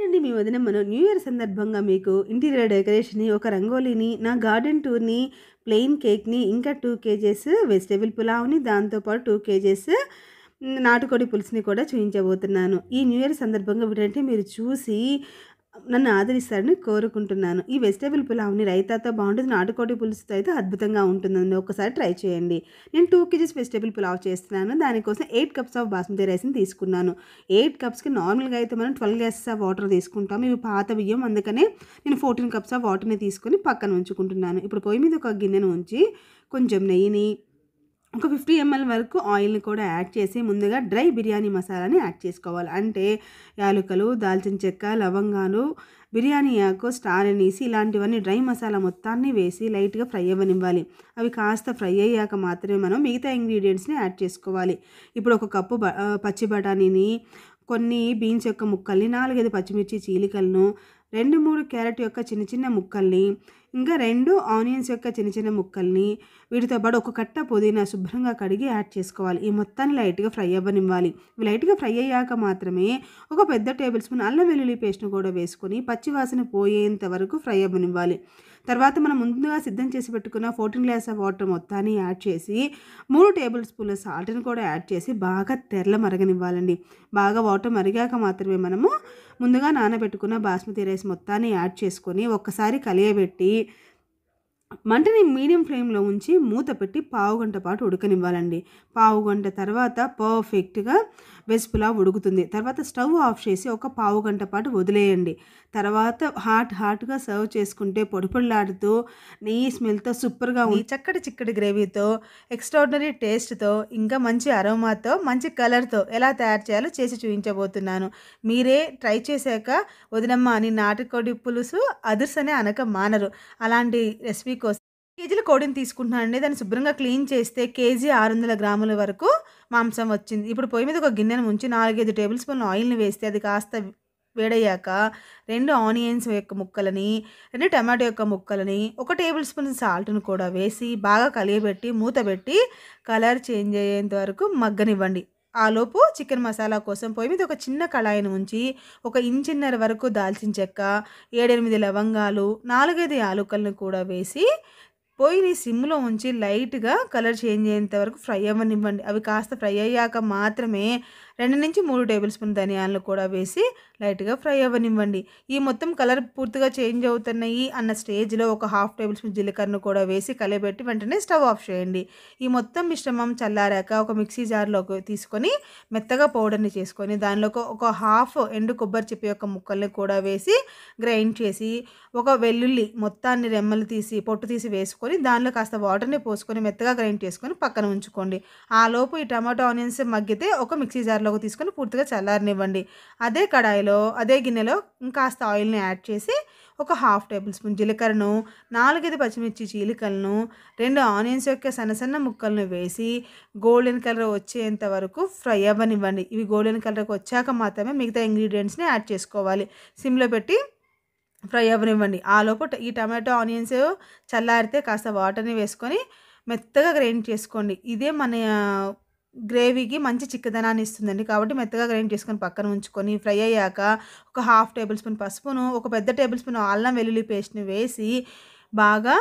నేనండి మీ వదిన. మనం న్యూ ఇయర్ సందర్భంగా మీకు ఇంటీరియర్ డెకరేషన్‌ని, ఒక రంగోలీని, నా గార్డెన్ టూర్‌ని, ప్లెయిన్ కేక్‌ని, ఇంకా 2 కేజెస్ వెజిటబుల్ పులావ్‌ని, దాంతో పాటు 2 కేజెస్ నాటుకోడి పులుసుని కూడా చూయించబోతున్నాను. ఈ న్యూ ఇయర్ సందర్భంగా వీటన్నిటిని మీరు చూసి నన్ను ఆదరిస్తారని కోరుకుంటున్నాను. ఈ వెజిటబుల్ పులావ్‌ని రైతాతో బావుంటుంది. నాటుకోడి పులుసుతో అయితే అద్భుతంగా ఉంటుందండి. ఒక్కసారి ట్రై చేయండి. నేను 2 కేజీస్ వెజిటబుల్ పులావ్ చేస్తున్నాను. దానికోసం 8 కప్స్ ఆఫ్ బాస్మతి రైస్‌ని తీసుకున్నాను. 8 కప్స్‌కి నార్మల్‌గా అయితే మనం 12 గ్లాసెస్ ఆఫ్ వాటర్ తీసుకుంటాం. ఇవి పాత బియ్యం, అందుకనే నేను 14 కప్స్ ఆఫ్ వాటర్‌ని తీసుకొని పక్కన ఉంచుకుంటున్నాను. ఇప్పుడు పొయ్యి మీద ఒక గిన్నెను ఉంచి కొంచెం నెయ్యిని, ఒక 50 ఎంఎల్ వరకు ఆయిల్‌ని కూడా యాడ్ చేసి ముందుగా డ్రై బిర్యానీ మసాలాని యాడ్ చేసుకోవాలి. అంటే యాలకులు, దాల్చిన చెక్క, లవంగాలు, బిర్యానీ ఆకు, స్టార్ అనీస్ ఇలాంటివన్నీ డ్రై మసాలా మొత్తాన్ని వేసి లైట్‌గా ఫ్రై అవ్వనివ్వాలి. అవి కాస్త ఫ్రై అయ్యాక మాత్రమే మనం మిగతా ఇంగ్రీడియెంట్స్‌ని యాడ్ చేసుకోవాలి. ఇప్పుడు ఒక కప్పు పచ్చి బఠానీని, కొన్ని బీన్స్ యొక్క ముక్కల్ని, 4, 5 పచ్చిమిర్చి చీలికలను, 2, 3 క్యారెట్ యొక్క చిన్న చిన్న ముక్కల్ని, ఇంకా 2 ఆనియన్స్ యొక్క చిన్న చిన్న ముక్కల్ని, వీటితో పాటు ఒక కట్ట పుదీనా శుభ్రంగా కడిగి యాడ్ చేసుకోవాలి. ఈ మొత్తాన్ని లైట్‌గా ఫ్రై అవ్వనివ్వాలి. ఇవి లైట్‌గా ఫ్రై అయ్యాక మాత్రమే ఒక పెద్ద టేబుల్ స్పూన్ అల్లం వెల్లుల్లి పేస్ట్‌ని కూడా వేసుకొని పచ్చి వాసన పోయేంత వరకు ఫ్రై అవ్వనివ్వాలి. తర్వాత మనం ముందుగా సిద్ధం చేసి పెట్టుకున్న 14 గ్లాస్ ఆఫ్ వాటర్ మొత్తాన్ని యాడ్ చేసి 3 టేబుల్ స్పూన్ల సాల్ట్‌ని కూడా యాడ్ చేసి బాగా తెరల మరగనివ్వాలండి. బాగా వాటర్ మరిగాక మాత్రమే మనము ముందుగా నానబెట్టుకున్న బాస్మతి రైస్ మొత్తాన్ని యాడ్ చేసుకొని ఒక్కసారి కలియబెట్టి మంటని మీడియం ఫ్లేమ్‌లో ఉంచి మూత పెట్టి పావుగంట పాటు ఉడకనివ్వాలండి. పావుగంట తర్వాత పర్ఫెక్ట్‌గా వెజ్ పులావ్ ఉడుకుతుంది. తర్వాత స్టవ్ ఆఫ్ చేసి ఒక పావుగంట పాటు వదిలేయండి. తర్వాత హాట్‌గా సర్వ్ చేసుకుంటే పొడి పొడిలాడుతూ నెయ్యి స్మెల్‌తో సూపర్‌గా ఈ చక్కటి చిక్కటి గ్రేవీతో, ఎక్స్ట్రార్డినరీ టేస్ట్‌తో, ఇంకా మంచి అరోమాతో, మంచి కలర్‌తో ఎలా తయారు చేయాలో చేసి చూపించబోతున్నాను. మీరే ట్రై చేశాక వదినమ్మ అని నాటుకోడి పులుసు అదుర్స్ అని అనక మానరు. అలాంటి రెసిపీ కోసం కేజీల కోడిని తీసుకుంటున్నానండి. దాన్ని శుభ్రంగా క్లీన్ చేస్తే కేజీ 600 గ్రాముల వరకు మాంసం వచ్చింది. ఇప్పుడు పొయ్యి మీద ఒక గిన్నెను ఉంచి 4, 5 టేబుల్ స్పూన్ల ఆయిల్‌ని వేస్తే అది కాస్త వేడయ్యాక 2 ఆనియన్స్ యొక్క ముక్కలని, 2 టమాటో యొక్క ముక్కలని, 1 టేబుల్ స్పూన్ సాల్ట్‌ని కూడా వేసి బాగా కలియబెట్టి మూత పెట్టి కలర్ చేంజ్ అయ్యేంత వరకు మగ్గనివ్వండి. ఆలోపు చికెన్ మసాలా కోసం పొయ్యి మీద ఒక చిన్న కళాయిని ఉంచి 1 ఇంచున్నర వరకు దాల్చిన చెక్క, 7, 8 లవంగాలు, 4, 5 యాలకులను కూడా వేసి పొయ్యిని సిమ్‌లో ఉంచి లైట్‌గా కలర్ చేంజ్ అయ్యేంత వరకు ఫ్రై అవ్వనివ్వండి. అవి కాస్త ఫ్రై అయ్యాక మాత్రమే 2-3 టేబుల్ స్పూన్ ధనియాలను కూడా వేసి లైట్‌గా ఫ్రై అవ్వనివ్వండి. ఈ మొత్తం కలర్ పూర్తిగా చేంజ్ అవుతున్నాయి అన్న స్టేజ్‌లో ఒక 1/2 టేబుల్ స్పూన్ జీలకర్రను కూడా వేసి కలియబెట్టి వెంటనే స్టవ్ ఆఫ్ చేయండి. ఈ మొత్తం మిశ్రమం చల్లారాక ఒక మిక్సీ జార్‌లోకి తీసుకొని మెత్తగా పౌడర్‌ని చేసుకొని దానిలోకి ఒక హాఫ్ ఎండు కొబ్బరి చిప్ప యొక్క ముక్కల్ని కూడా వేసి గ్రైండ్ చేసి, ఒక వెల్లుల్లి మొత్తాన్ని రెమ్మలు తీసి పొట్టు తీసి వేసుకొని దానిలో కాస్త వాటర్‌ని పోసుకొని మెత్తగా గ్రైండ్ చేసుకొని పక్కన ఉంచుకోండి. ఆలోపు ఈ టమాటో ఆనియన్స్ మగ్గితే ఒక మిక్సీ జార్‌లోకి తీసుకొని పూర్తిగా చల్లారనివ్వండి. అదే కడాయిలో, అదే గిన్నెలో ఇంకాస్త ఆయిల్‌ని యాడ్ చేసి ఒక 1/2 టేబుల్ స్పూన్ జీలకర్రను, 4, 5 పచ్చిమిర్చి చీలికలను, 2 ఆనియన్స్ యొక్క సన్న ముక్కలను వేసి గోల్డెన్ కలర్ వచ్చేంత వరకు ఫ్రై అవ్వనివ్వండి. ఇవి గోల్డెన్ కలర్‌కి వచ్చాక మాత్రమే మిగతా ఇంగ్రీడియెంట్స్‌ని యాడ్ చేసుకోవాలి. సిమ్‌లో పెట్టి ఫ్రై అవ్వనివ్వండి. ఆలోపు ఈ టమాటో ఆనియన్స్ చల్లారితే కాస్త వాటర్‌ని వేసుకొని మెత్తగా గ్రైండ్ చేసుకోండి. ఇదే మన గ్రేవీకి మంచి చిక్కదనాన్ని ఇస్తుందండి. కాబట్టి మెత్తగా గ్రైండ్ చేసుకొని పక్కన ఉంచుకొని ఫ్రై అయ్యాక ఒక 1/2 టేబుల్ స్పూన్ పసుపును, ఒక పెద్ద టేబుల్ స్పూన్ అల్లం వెల్లుల్లి పేస్ట్‌ని వేసి బాగా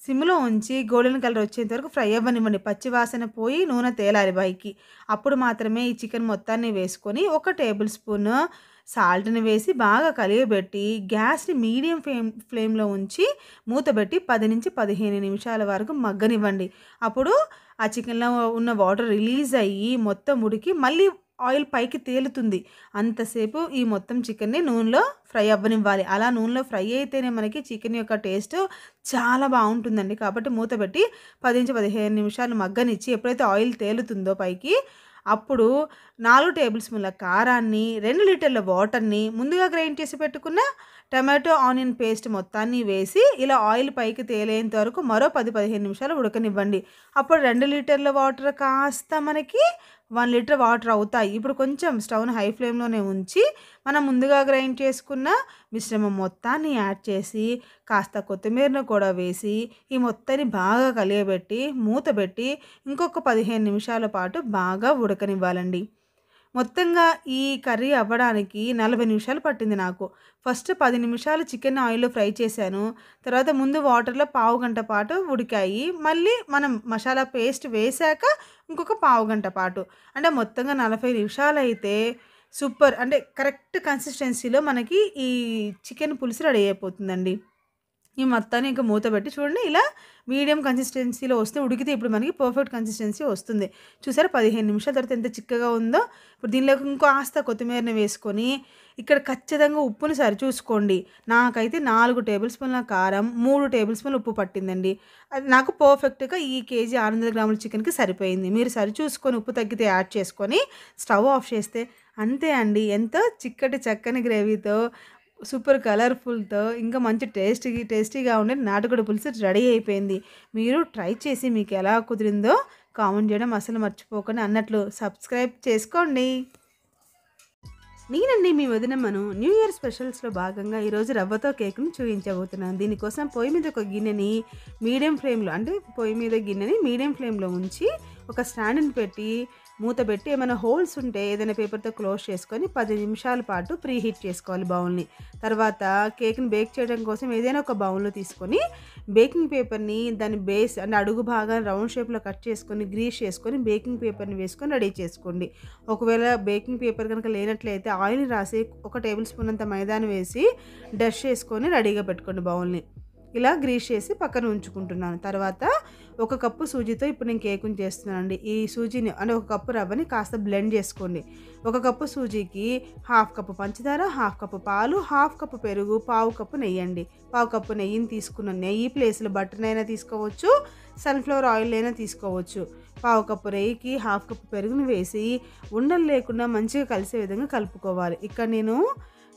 సిమ్‌లో ఉంచి గోల్డెన్ కలర్ వచ్చేంత వరకు ఫ్రై అవ్వనివ్వండి. పచ్చి వాసన పోయి నూనె తేలాలి పైకి. అప్పుడు మాత్రమే ఈ చికెన్ మొత్తాన్ని వేసుకొని ఒక టేబుల్ స్పూన్ సాల్ట్‌ని వేసి బాగా కలియబెట్టి గ్యాస్‌ని మీడియం ఫ్లేమ్‌లో ఉంచి మూత పెట్టి 10-15 నిమిషాల వరకు మగ్గనివ్వండి. అప్పుడు ఆ చికెన్‌లో ఉన్న వాటర్ రిలీజ్ అయ్యి మొత్తం ఉడికి మళ్ళీ ఆయిల్ పైకి తేలుతుంది. అంతసేపు ఈ మొత్తం చికెన్‌ని నూనెలో ఫ్రై అవ్వనివ్వాలి. అలా నూనెలో ఫ్రై అయితేనే మనకి చికెన్ యొక్క టేస్ట్ చాలా బావుంటుందండి. కాబట్టి మూత పెట్టి 10-15 నిమిషాలు మగ్గనిచ్చి ఎప్పుడైతే ఆయిల్ తేలుతుందో పైకి అప్పుడు 4 టేబుల్ స్పూన్ల కారాన్ని, 2 లీటర్ల వాటర్‌ని, ముందుగా గ్రైండ్ చేసి పెట్టుకున్న టమాటో ఆనియన్ పేస్ట్ మొత్తాన్ని వేసి ఇలా ఆయిల్ పైకి తేలేంత వరకు మరో 10-15 నిమిషాలు ఉడకనివ్వండి. అప్పుడు 2 లీటర్ల వాటర్ కాస్త మనకి 1 లీటర్ వాటర్ అవుతాయి. ఇప్పుడు కొంచెం స్టవ్‌ని హై ఫ్లేమ్‌లోనే ఉంచి మనం ముందుగా గ్రైండ్ చేసుకున్న మిశ్రమం మొత్తాన్ని యాడ్ చేసి కాస్త కొత్తిమీరను కూడా వేసి ఈ మొత్తాన్ని బాగా కలియబెట్టి మూత పెట్టి ఇంకొక 15 నిమిషాల పాటు బాగా ఉడకనివ్వాలండి. మొత్తంగా ఈ కర్రీ అవ్వడానికి 40 నిమిషాలు పట్టింది నాకు. ఫస్ట్ 10 నిమిషాలు చికెన్ ఆయిల్‌లో ఫ్రై చేశాను. తర్వాత ముందు వాటర్‌లో పావుగంట పాటు ఉడికాయి. మళ్ళీ మనం మసాలా పేస్ట్ వేశాక ఇంకొక పావుగంట పాటు. అంటే మొత్తంగా 40 నిమిషాలైతే సూపర్ అంటే కరెక్ట్ కన్సిస్టెన్సీలో మనకి ఈ చికెన్ పులుసు రెడీ అయిపోతుందండి. ఈ మొత్తాన్ని ఇంక మూత పెట్టి చూడండి ఇలా మీడియం కన్సిస్టెన్సీలో వస్తే ఉడికితే ఇప్పుడు మనకి పర్ఫెక్ట్ కన్సిస్టెన్సీ వస్తుంది. చూసారా 15 నిమిషాల తర్వాత ఎంత చిక్కగా ఉందో. ఇప్పుడు దీనిలోకి ఇంకాస్త కొత్తిమీరని వేసుకొని ఇక్కడ ఖచ్చితంగా ఉప్పుని సరిచూసుకోండి. నాకైతే 4 టేబుల్ స్పూన్ల కారం, 3 టేబుల్ స్పూన్ల ఉప్పు పట్టిందండి. అది నాకు పర్ఫెక్ట్‌గా ఈ కేజీ 600 గ్రాముల చికెన్‌కి సరిపోయింది. మీరు సరిచూసుకొని ఉప్పు తగ్గితే యాడ్ చేసుకొని స్టవ్ ఆఫ్ చేస్తే అంతే అండి. ఎంతో చిక్కటి చక్కని గ్రేవీతో సూపర్ కలర్‌ఫుల్‌తో ఇంకా మంచి టేస్టీగా ఉండే నాటుకోడి పులుసు రెడీ అయిపోయింది. మీరు ట్రై చేసి మీకు ఎలా కుదిరిందో కామెంట్ చేయడం అస్సలు మర్చిపోకండి. అన్నట్లు సబ్స్క్రైబ్ చేసుకోండి. నేనండి మీ వదినమ్మను న్యూ ఇయర్ స్పెషల్స్లో భాగంగా ఈరోజు రవ్వతో కేక్ను చూపించబోతున్నాను. దీనికోసం పొయ్యి మీద ఒక గిన్నెని మీడియం ఫ్లేమ్లో అంటే పొయ్యి మీద గిన్నెని మీడియం ఫ్లేమ్లో ఉంచి ఒక స్టాండ్ని పెట్టి మూత పెట్టి ఏమైనా హోల్స్ ఉంటే ఏదైనా పేపర్తో క్లోజ్ చేసుకొని 10 నిమిషాల పాటు ప్రీ హీట్ చేసుకోవాలి బౌల్ని. తర్వాత కేక్ని బేక్ చేయడం కోసం ఏదైనా ఒక బౌల్లో తీసుకొని బేకింగ్ పేపర్ని దాని బేస్ అంటే అడుగు భాగాన్ని రౌండ్ షేప్లో కట్ చేసుకొని గ్రీస్ చేసుకొని బేకింగ్ పేపర్ని వేసుకొని రెడీ చేసుకోండి. ఒకవేళ బేకింగ్ పేపర్ కనుక లేనట్లయితే ఆయిల్ రాసి 1 టేబుల్ స్పూన్ అంత మైదాని వేసి డస్ట్ చేసుకొని రెడీగా పెట్టుకోండి బౌల్ని. ఇలా గ్రీస్ చేసి పక్కన ఉంచుకుంటున్నాను. తర్వాత 1 కప్పు సూజీతో ఇప్పుడు నేను కేకుని చేస్తున్నానండి. ఈ సూజీని అంటే 1 కప్పు రవ్వని కాస్త బ్లెండ్ చేసుకోండి. 1 కప్పు సూజీకి 1/2 కప్పు పంచదార, 1/2 కప్పు పాలు, 1/2 కప్పు పెరుగు, 1/4 కప్పు నెయ్యి అండి. 1/4 కప్పు నెయ్యిని తీసుకున్నాను. నెయ్యి ప్లేస్లో బటర్నైనా తీసుకోవచ్చు, సన్ఫ్లవర్ ఆయిల్ అయినా తీసుకోవచ్చు. 1/4 కప్పు నెయ్యికి 1/2 కప్పు పెరుగుని వేసి ఉండలు లేకుండా మంచిగా కలిసే విధంగా కలుపుకోవాలి. ఇక్కడ నేను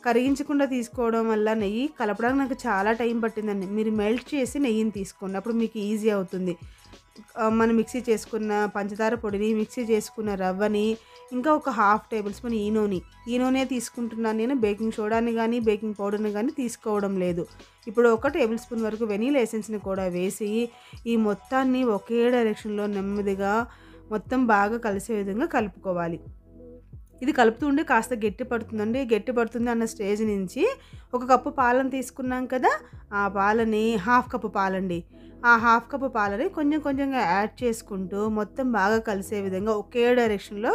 కరిగించకుండా తీసుకోవడం వల్ల నెయ్యి కలపడానికి నాకు చాలా టైం పట్టిందండి. మీరు మెల్ట్ చేసి నెయ్యిని తీసుకోండి, అప్పుడు మీకు ఈజీ అవుతుంది. మనం మిక్సీ చేసుకున్న పంచదార పొడిని, మిక్సీ చేసుకున్న రవ్వని, ఇంకా ఒక 1/2 టేబుల్ స్పూన్ ఈనోనే తీసుకుంటున్నాను నేను. బేకింగ్ సోడాని కానీ బేకింగ్ పౌడర్ని కానీ తీసుకోవడం లేదు. ఇప్పుడు 1 టేబుల్ స్పూన్ వరకు వెనీలా ఎసెన్స్ని కూడా వేసి ఈ మొత్తాన్ని ఒకే డైరెక్షన్లో నెమ్మదిగా మొత్తం బాగా కలిసే విధంగా కలుపుకోవాలి. ఇది కలుపుతుంటే కాస్త గట్టి పడుతుందండి. గట్టి పడుతుంది అన్న స్టేజ్ నుంచి 1 కప్పు పాలను తీసుకున్నాం కదా, ఆ పాలని 1/2 కప్పు పాలండి. ఆ 1/2 కప్పు పాలని కొంచెం కొంచెంగా యాడ్ చేసుకుంటూ మొత్తం బాగా కలిసే విధంగా ఒకే డైరెక్షన్లో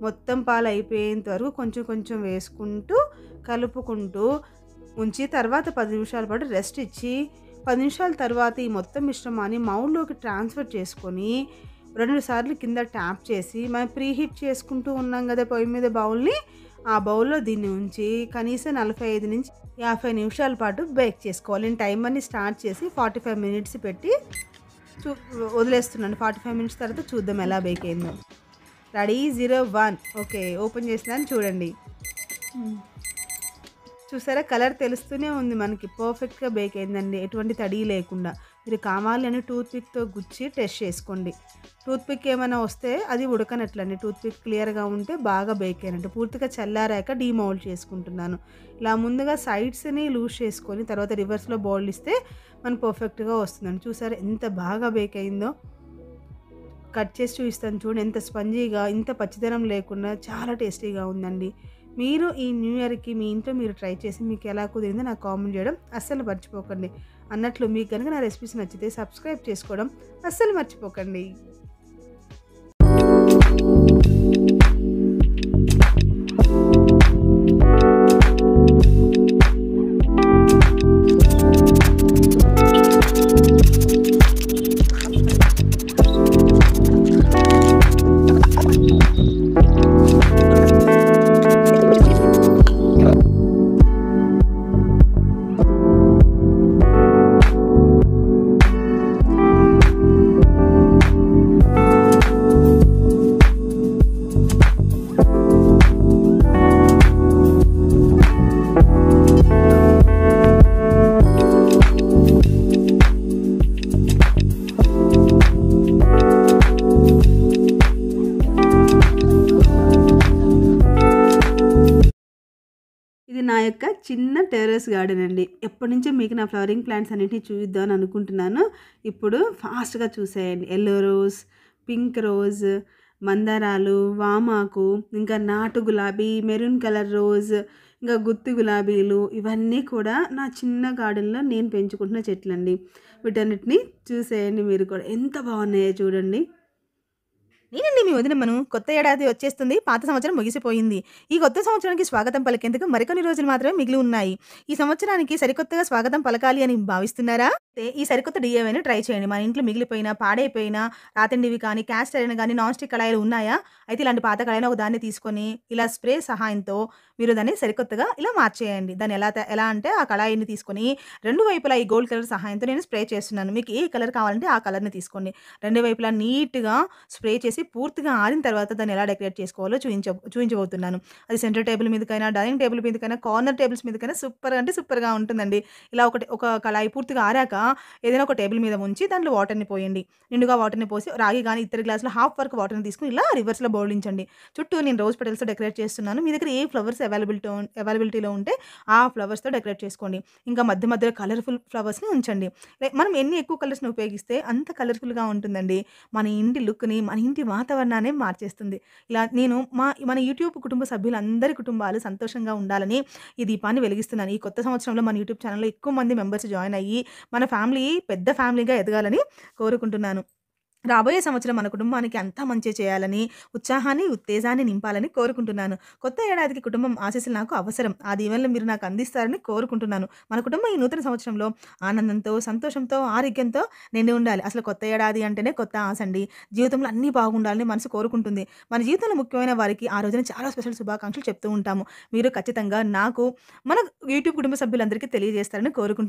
మొత్తం పాలు అయిపోయేంత వరకు కొంచెం కొంచెం వేసుకుంటూ కలుపుకుంటూ ఉంచి తర్వాత 10 నిమిషాల పాటు రెస్ట్ ఇచ్చి 10 నిమిషాల తర్వాత ఈ మొత్తం మిశ్రమాన్ని మౌల్డ్లోకి ట్రాన్స్ఫర్ చేసుకొని 2 సార్లు కింద ట్యాప్ చేసి మనం ప్రీ హీట్ చేసుకుంటూ ఉన్నాం కదా పొయ్యి మీద బౌల్ని, ఆ బౌల్లో దీన్ని ఉంచి కనీసం 45 నుంచి 50 నిమిషాల పాటు బేక్ చేసుకోవాలి. నేను టైమర్ని స్టార్ట్ చేసి 45 మినిట్స్ పెట్టి వదిలేస్తున్నాను. 45 మినిట్స్ తర్వాత చూద్దాం ఎలా బేక్ అయిందో. రెడీ 01 ఓకే ఓపెన్ చేసినాను చూడండి. చూసారా కలర్ తెలుస్తూనే ఉంది మనకి. పర్ఫెక్ట్గా బేక్ అయిందండి, ఎటువంటి తడి లేకుండా. మీరు కావాలి అని టూత్పిక్తో గుచ్చి టెస్ట్ చేసుకోండి. టూత్పిక్ ఏమైనా వస్తే అది ఉడకనట్లండి. టూత్పిక్ క్లియర్గా ఉంటే బాగా బేక్ అయినట్టు. పూర్తిగా చల్లారాక డీమౌల్డ్ చేసుకుంటున్నాను. ఇలా ముందుగా సైడ్స్ని లూజ్ చేసుకొని తర్వాత రివర్స్లో బౌల్డ్ ఇస్తే మనకు పర్ఫెక్ట్గా వస్తుందండి. చూసారా ఎంత బాగా బేక్ అయిందో. కట్ చేసి చూపిస్తాను చూడండి, ఎంత స్పంజీగా ఇంత పచ్చిదనం లేకుండా చాలా టేస్టీగా ఉందండి. మీరు ఈ న్యూ ఇయర్కి మీ ఇంట్లో మీరు ట్రై చేసి మీకు ఎలా కుదిరిందో నాకు కామెంట్ చేయడం అస్సలు మర్చిపోకండి. అన్నట్లు మీకు కనుక నా రెసిపీస్ నచ్చితే సబ్స్క్రైబ్ చేసుకోవడం అస్సలు మర్చిపోకండి. ఇది నా యొక్క చిన్న టెర్రస్ గార్డెన్ అండి. ఎప్పటినుంచో మీకు నా ఫ్లవరింగ్ ప్లాంట్స్ అన్నిటిని చూపిద్దామని అనుకుంటున్నాను. ఇప్పుడు ఫాస్ట్గా చూసేయండి. ఎల్లో రోజ్, పింక్ రోజ్, మందారాలు, వామాకు, ఇంకా నాటు గులాబీ, మెరూన్ కలర్ రోజ్, ఇంకా గుత్తి గులాబీలు ఇవన్నీ కూడా నా చిన్న గార్డెన్‌లో నేను పెంచుకుంటున్న చెట్లండి. వీటన్నిటిని చూసేయండి మీరు కూడా. ఎంత బాగున్నాయో చూడండి. నేనండి మీ వదినమ్మను. కొత్త ఏడాది వచ్చేస్తుంది. పాత సంవత్సరం ముగిసిపోయింది. ఈ కొత్త సంవత్సరానికి స్వాగతం పలికేందుకు మరికొన్ని రోజులు మాత్రమే మిగిలి ఉన్నాయి. ఈ సంవత్సరానికి సరికొత్తగా స్వాగతం పలకాలి అని భావిస్తున్నారా? అయితే ఈ సరికొత్త డీఐవైని ట్రై చేయండి. మన ఇంట్లో మిగిలిపోయిన, పాడైపోయిన రాతండివి కానీ, క్యాస్ట్ ఐరన్ గానీ, నాన్ స్టిక్ కళాయిలు ఉన్నాయా? అయితే ఇలాంటి పాత కళాయిని ఒక దాన్ని తీసుకొని ఇలా స్ప్రే సహాయంతో మీరు దాన్ని సరికొత్తగా ఇలా మార్చేయండి. దాన్ని ఎలా అంటే ఆ కళాయిని తీసుకొని 2 వైపులా ఈ గోల్డ్ కలర్ సహాయంతో నేను స్ప్రే చేస్తున్నాను. మీకు ఏ కలర్ కావాలంటే ఆ కలర్‌ని తీసుకోండి. 2 వైపులా నీట్‌గా స్ప్రే చేసి పూర్తిగా ఆరిన తర్వాత దాన్ని ఎలా డెకరేట్ చేసుకోవాలో చూయించబోతున్నాను. అది సెంటర్ టేబుల్ మీదకైనా, డైనింగ్ టేబుల్ మీదకైనా, కార్నర్ టేబుల్స్ మీదకైనా సూపర్ అంటే సూపర్‌గా ఉంటుందండి. ఇలా ఒక కళాయి పూర్తిగా ఆరాక ఏదైనా ఒక టేబుల్ మీద ఉంచి దాంట్లో వాటర్‌ని పోయండి. నిండుగా వాటర్‌ని పోసి రాగి గాని, ఇత్తడి గ్లాసులో హాఫ్ వరకు వాటర్‌ని తీసుకొని ఇలా రివర్స్‌లో బౌలించండి. చుట్టూ నేను రోజ్ పెటల్స్‌తో డెకరేట్ చేస్తున్నాను. మీ దగ్గర ఏ ఫ్లవర్స్ అవైలబిలిటీలో ఉంటే ఆ ఫ్లవర్స్‌తో డెకరేట్ చేసుకోండి. ఇంకా మధ్య మధ్యలో కలర్‌ఫుల్ ఫ్లవర్స్‌ని ఉంచండి. మనం ఎన్ని ఎక్కువ కలర్స్‌ని ఉపయోగిస్తే అంత కలర్‌ఫుల్‌గా ఉంటుందండి. మన ఇంటి లుక్‌ని, మన ఇంటి వాతావరణాన్నే మార్చేస్తుంది. ఇలా నేను మన యూట్యూబ్ కుటుంబ సభ్యులందరి కుటుంబాలు సంతోషంగా ఉండాలని ఈ దీపాన్ని వెలిగిస్తున్నాను. ఈ కొత్త సంవత్సరంలో మన యూట్యూబ్ ఛానెల్‌లో ఎక్కువ మంది మెంబర్స్ జాయిన్ అయ్యి, మన ఫ్యామిలీ పెద్ద ఫ్యామిలీగా ఎదగాలని కోరుకుంటున్నాను. రాబోయే సంవత్సరం మన కుటుంబానికి అంతా మంచే చేయాలని, ఉత్సాహాన్ని, ఉత్తేజాన్ని నింపాలని కోరుకుంటున్నాను. కొత్త ఏడాదికి కుటుంబం ఆశీస్సులు నాకు అవసరం. ఆ దీవెనలు మీరు నాకు అందిస్తారని కోరుకుంటున్నాను. మన కుటుంబం ఈ నూతన సంవత్సరంలో ఆనందంతో, సంతోషంతో, ఆరోగ్యంతో నిండి ఉండాలి. అసలు కొత్త ఏడాది అంటేనే కొత్త ఆశ అండి. జీవితంలో అన్నీ బాగుండాలని మనసు కోరుకుంటుంది. మన జీవితంలో ముఖ్యమైన వారికి ఆ రోజున చాలా స్పెషల్ శుభాకాంక్షలు చెప్తూ ఉంటాము. మీరు ఖచ్చితంగా నాకు, మన యూట్యూబ్ కుటుంబ సభ్యులందరికీ తెలియజేస్తారని కోరుకుంటున్నాను.